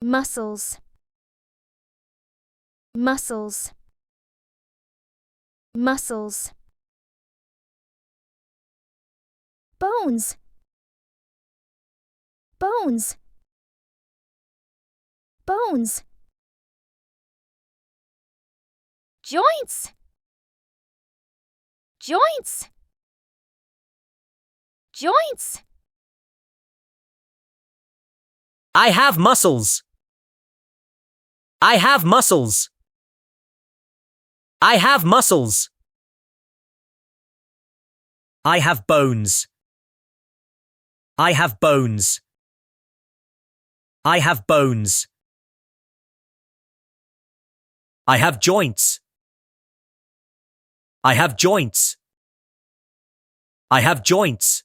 muscles, muscles, muscles. Bones, bones, bones. Joints, joints, joints. I have muscles. I have muscles. I have muscles. I have bones. I have bones. I have bones. I have joints. I have joints. I have joints.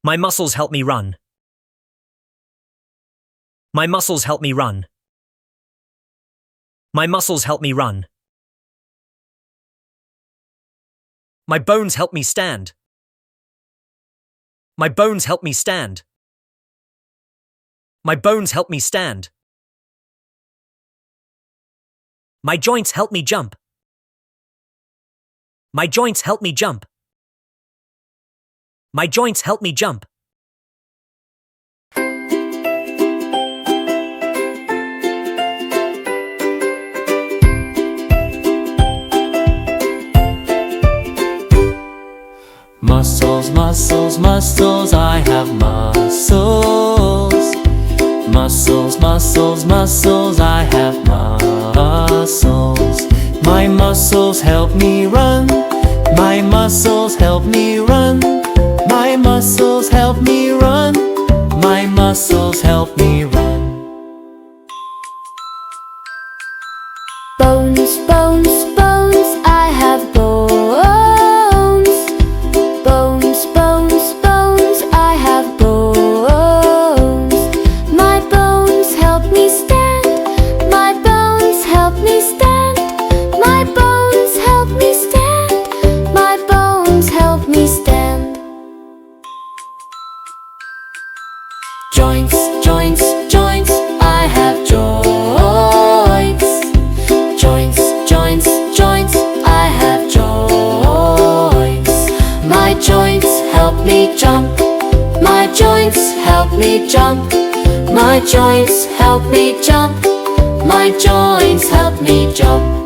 My muscles help me run. My muscles help me run. My muscles help me run. My bones help me stand. My bones help me stand. My bones help me stand. My joints help me jump. My joints help me jump. My joints help me jump. Muscles, muscles, muscles, I have muscles. Muscles, muscles, muscles, I have muscles. My muscles help me run. My muscles help me run. My muscles help me run. My muscles help me run. Bones, bones, bones, I have bones. Bones, bones, bones, I have bones. My bones help me stand. My bones help me stand. My bones help me stand. My bones help me stand. Joints, joints, joints, I have joints. Joints, joints, joints, I have joints. My joints help me jump. My joints help me jump. My joints help me jump. My joints help me jump.